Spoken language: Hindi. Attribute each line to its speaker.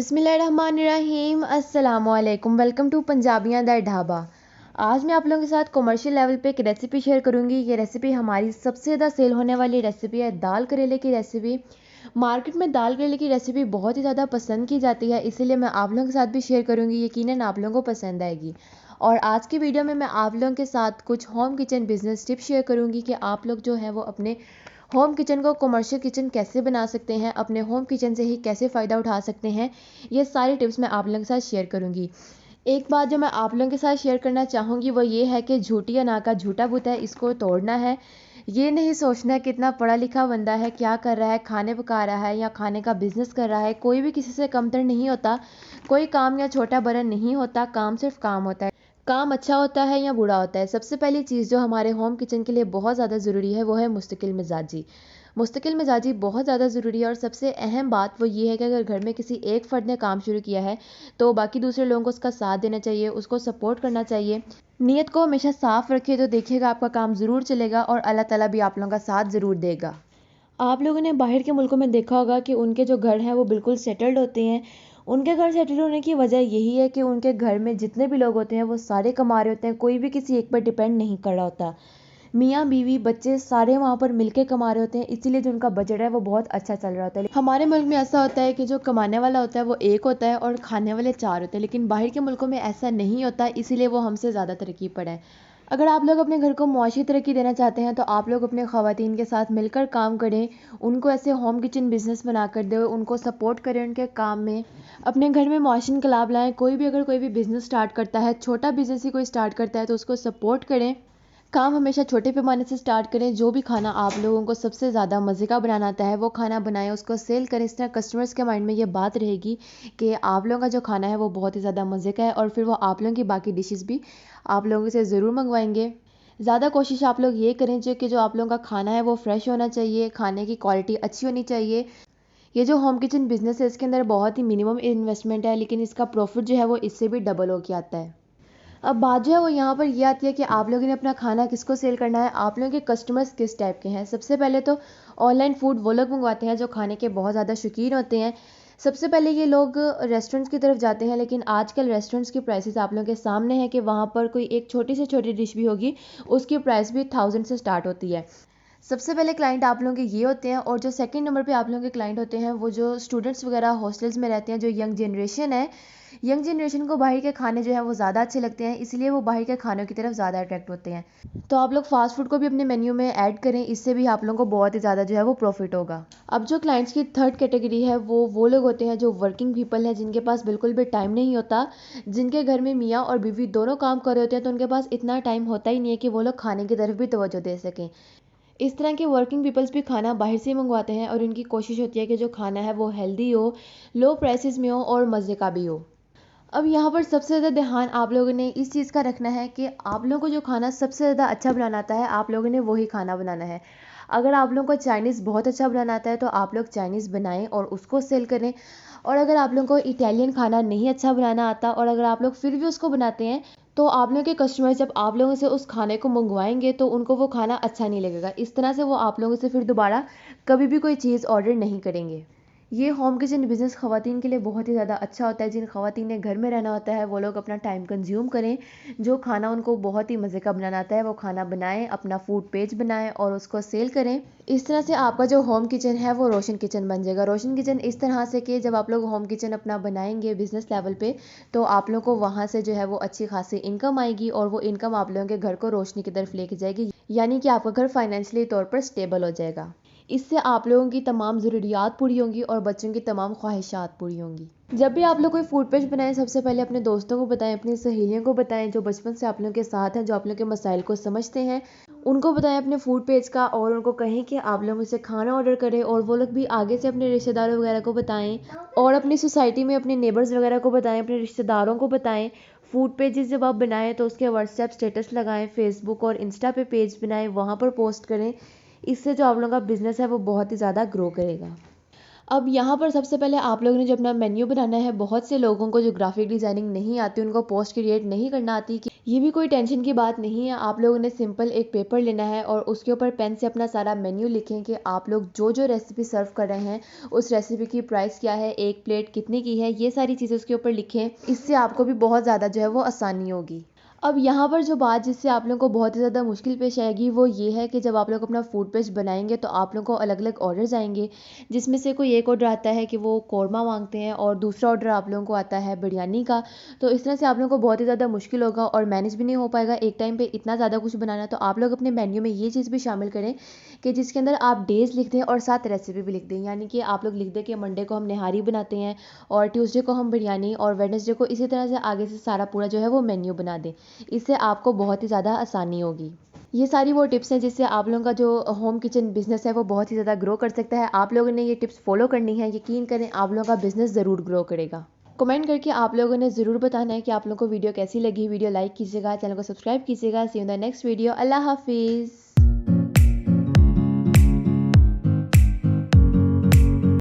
Speaker 1: बिस्मिल्लाहिर्रहमानिर्रहीम अस्सलामुअलैकुम। वेलकम टू पंजाबियाँ दा ढाबा। आज मैं आप लोगों के साथ कमर्शियल लेवल पे एक रेसिपी शेयर करूंगी। ये रेसिपी हमारी सबसे ज़्यादा सेल होने वाली रेसिपी है, दाल करेले की रेसिपी। मार्केट में दाल करेले की रेसिपी बहुत ही ज़्यादा पसंद की जाती है, इसीलिए मैं आप लोगों के साथ भी शेयर करूँगी। यकीनन आप लोगों को पसंद आएगी। और आज की वीडियो में मैं आप लोगों के साथ कुछ home kitchen business tips share करूँगी कि आप लोग जो है वो अपने होम किचन को कमर्शियल किचन कैसे बना सकते हैं, अपने होम किचन से ही कैसे फ़ायदा उठा सकते हैं। ये सारी टिप्स मैं आप लोगों के साथ शेयर करूंगी। एक बात जो मैं आप लोगों के साथ शेयर करना चाहूँगी वो ये है कि झूठी अना का झूठा बूता है, इसको तोड़ना है। ये नहीं सोचना कितना पढ़ा लिखा बंदा है, क्या कर रहा है, खाने पका रहा है या खाने का बिजनेस कर रहा है। कोई भी किसी से कमतर नहीं होता, कोई काम या छोटा बड़ा नहीं होता। काम सिर्फ काम होता है। काम अच्छा होता है या बुरा होता है। सबसे पहली चीज़ जो हमारे होम किचन के लिए बहुत ज़्यादा ज़रूरी है वो है मुस्तकिल मिजाजी। मुस्तकिल मिजाजी बहुत ज़्यादा ज़रूरी है। और सबसे अहम बात वो ये है कि अगर घर में किसी एक फ़र्द ने काम शुरू किया है तो बाकी दूसरे लोगों को उसका साथ देना चाहिए, उसको सपोर्ट करना चाहिए। नीयत को हमेशा साफ़ रखिए तो देखिएगा आपका काम ज़रूर चलेगा और अल्लाह ताला भी आप लोगों का साथ ज़रूर देगा। आप लोगों ने बाहर के मुल्कों में देखा होगा कि उनके जो घर हैं वो बिल्कुल सेटल्ड होते हैं। उनके घर सेटल्ड होने की वजह यही है कि उनके घर में जितने भी लोग होते हैं वो सारे कमा रहे होते हैं, कोई भी किसी एक पर डिपेंड नहीं कर रहा होता। मियाँ बीवी बच्चे सारे वहाँ पर मिलके कमा रहे होते हैं, इसीलिए जो उनका बजट है वो बहुत अच्छा चल रहा होता है। हमारे मुल्क में ऐसा होता है कि जो कमाने वाला होता है वो एक होता है और खाने वाले चार होते हैं, लेकिन बाहर के मुल्कों में ऐसा नहीं होता, इसीलिए वो हमसे ज़्यादा तरक्की पर है। अगर आप लोग अपने घर को मुआशी तरक्की देना चाहते हैं तो आप लोग अपने ख़वातीन के साथ मिलकर काम करें, उनको ऐसे होम किचन बिजनेस बना कर दें, उनको सपोर्ट करें उनके काम में। अपने घर में मुआशी इनकलाब लाएँ। अगर कोई भी बिज़नेस स्टार्ट करता है, छोटा बिज़नेस ही कोई स्टार्ट करता है तो उसको सपोर्ट करें। काम हमेशा छोटे पैमाने से स्टार्ट करें। जो भी खाना आप लोगों को सबसे ज़्यादा मज़े का बनाना आता है वो खाना बनाएं, उसको सेल करें। इस तरह कस्टमर्स के माइंड में ये बात रहेगी कि आप लोगों का जो खाना है वो बहुत ही ज़्यादा मज़े का है और फिर वो आप लोगों की बाकी डिशेस भी आप लोगों से ज़रूर मंगवाएंगे। ज़्यादा कोशिश आप लोग ये करें जो कि जो आप लोगों का खाना है वो फ्रेश होना चाहिए, खाने की क्वालिटी अच्छी होनी चाहिए। ये जो होम किचन बिजनेस है इसके अंदर बहुत ही मिनिमम इन्वेस्टमेंट है, लेकिन इसका प्रॉफिट जो है वो इससे भी डबल हो के आता है। अब बात जो है वो यहाँ पर ये आती है कि आप लोगों ने अपना खाना किसको सेल करना है, आप लोगों के कस्टमर्स किस टाइप के हैं। सबसे पहले तो ऑनलाइन फूड वो लोग मंगवाते हैं जो खाने के बहुत ज़्यादा शौकीन होते हैं। सबसे पहले ये लोग रेस्टोरेंट्स की तरफ जाते हैं, लेकिन आजकल रेस्टोरेंट्स की प्राइसेस आप लोगों के सामने है कि वहाँ पर कोई एक छोटी से छोटी डिश भी होगी उसकी प्राइस भी 1000 से स्टार्ट होती है। सबसे पहले क्लाइंट आप लोगों के ये होते हैं। और जो सेकंड नंबर पे आप लोगों के क्लाइंट होते हैं वो जो स्टूडेंट्स वगैरह हॉस्टल्स में रहते हैं, जो यंग जनरेशन है। यंग जनरेशन को बाहर के खाने जो है वो ज़्यादा अच्छे लगते हैं, इसलिए वो बाहर के खानों की तरफ ज़्यादा अट्रैक्ट होते हैं। तो आप लोग फास्ट फूड को भी अपने मेन्यू में ऐड करें, इससे भी आप लोगों को बहुत ही ज़्यादा जो है वो प्रॉफिट होगा। अब जो क्लाइंट्स की थर्ड कैटेगरी है वो लोग होते हैं जो वर्किंग पीपल हैं, जिनके पास बिल्कुल भी टाइम नहीं होता। जिनके घर में मियाँ और बीवी दोनों काम कर रहे होते हैं तो उनके पास इतना टाइम होता ही नहीं है कि वो लोग खाने की तरफ भी तवज्जो दे सकें। इस तरह के वर्किंग पीपल्स भी खाना बाहर से मंगवाते हैं और उनकी कोशिश होती है कि जो खाना है वो हेल्दी हो, लो प्राइसेस में हो और मज़े का भी हो। अब यहाँ पर सबसे ज़्यादा ध्यान आप लोगों ने इस चीज़ का रखना है कि आप लोगों को जो खाना सबसे ज़्यादा अच्छा बनाना आता है आप लोगों ने वही खाना बनाना है। अगर आप लोगों को चाइनीज़ बहुत अच्छा बनाना आता है तो आप लोग चाइनीज़ बनाएं और उसको सेल करें। और अगर आप लोगों को इटालियन खाना नहीं अच्छा बनाना आता और अगर आप लोग फिर भी उसको बनाते हैं तो आप लोगों के कस्टमर जब आप लोगों से उस खाने को मंगवाएंगे तो उनको वो खाना अच्छा नहीं लगेगा। इस तरह से वो आप लोगों से फिर दोबारा कभी भी कोई चीज़ ऑर्डर नहीं करेंगे। ये होम किचन बिज़नेस ख़वातीन के लिए बहुत ही ज़्यादा अच्छा होता है। जिन ख़वातीन ने घर में रहना होता है वो लोग अपना टाइम कंज्यूम करें, जो खाना उनको बहुत ही मज़े का बनाना आता है वो खाना बनाएं, अपना फूड पेज बनाएं और उसको सेल करें। इस तरह से आपका जो होम किचन है वो रोशन किचन बन जाएगा। रोशन किचन इस तरह से कि जब आप लोग होम किचन अपना बनाएंगे बिज़नेस लेवल पे तो आप लोगों को वहाँ से जो है वो अच्छी खासी इनकम आएगी और वो इनकम आप लोगों के घर को रोशनी की तरफ लेके जाएगी, यानी कि आपका घर फाइनेंशियली तौर पर स्टेबल हो जाएगा। इससे आप लोगों की तमाम ज़रूरियात पूरी होंगी और बच्चों की तमाम ख्वाहिशात पूरी होंगी। जब भी आप लोग कोई फूड पेज बनाएं सबसे पहले अपने दोस्तों को बताएं, अपनी सहेलियों को बताएं जो बचपन से आप लोगों के साथ हैं, जो आप लोगों के मसाइल को समझते हैं, उनको बताएं अपने फूड पेज का और उनको कहें कि आप लोग मुझसे खाना ऑर्डर करें। और वो लोग भी आगे से अपने रिश्तेदारों वगैरह को बताएं और अपनी सोसाइटी में अपने नेबर्स वगैरह को बताएं, अपने रिश्तेदारों को बताएं। फूड पेजेस जब आप बनाएं तो उसके व्हाट्सएप स्टेटस लगाएं, फेसबुक और इंस्टा पे पेज बनाएं, वहाँ पर पोस्ट करें। इससे जो आप लोगों का बिज़नेस है वो बहुत ही ज़्यादा ग्रो करेगा। अब यहाँ पर सबसे पहले आप लोगों ने जो अपना मेन्यू बनाना है, बहुत से लोगों को जो ग्राफिक डिज़ाइनिंग नहीं आती, उनको पोस्ट क्रिएट नहीं करना आती ये भी कोई टेंशन की बात नहीं है। आप लोगों ने सिंपल एक पेपर लेना है और उसके ऊपर पेन से अपना सारा मेन्यू लिखें कि आप लोग जो जो रेसिपी सर्व कर रहे हैं उस रेसिपी की प्राइस क्या है, एक प्लेट कितने की है, ये सारी चीज़ें उसके ऊपर लिखें। इससे आपको भी बहुत ज़्यादा जो है वो आसानी होगी। अब यहाँ पर जो बात जिससे आप लोगों को बहुत ही ज़्यादा मुश्किल पेश आएगी वो ये है कि जब आप लोग अपना फूड पेज बनाएंगे तो आप लोगों को अलग अलग ऑर्डर्स आएंगे, जिसमें से कोई एक ऑर्डर आता है कि वो कौरमा मांगते हैं और दूसरा ऑर्डर आप लोगों को आता है बिरयानी का। तो इस तरह से आप लोगों को बहुत ही ज़्यादा मुश्किल होगा और मैनेज भी नहीं हो पाएगा एक टाइम पे इतना ज़्यादा कुछ बनाना। तो आप लोग अपने मेन्यू में ये चीज़ भी शामिल करें कि जिसके अंदर आप डेज़ लिख दें और साथ रेसिपी भी लिख दें। यानी कि आप लोग लिख दें कि मंडे को हम निहारी बनाते हैं और ट्यूसडे को हम बिरयानी और वेडनेसडे को, इसी तरह से आगे से सारा पूरा जो है वो मेन्यू बना दें। इससे आपको बहुत ही ज़्यादा आसानी होगी। ये सारी वो टिप्स हैं जिससे आप लोगों का जो होम किचन बिज़नेस है वो बहुत ही ज़्यादा ग्रो कर सकता है। आप लोगों ने ये टिप्स फॉलो करनी है, यकीन करें आप लोगों का बिज़नेस ज़रूर ग्रो करेगा। कमेंट करके आप लोगों ने ज़रूर बताना है कि आप लोगों को वीडियो कैसी लगी। वीडियो लाइक कीजिएगा, चैनल को सब्सक्राइब कीजिएगा। See you in the next video. अल्लाह हाफिज़।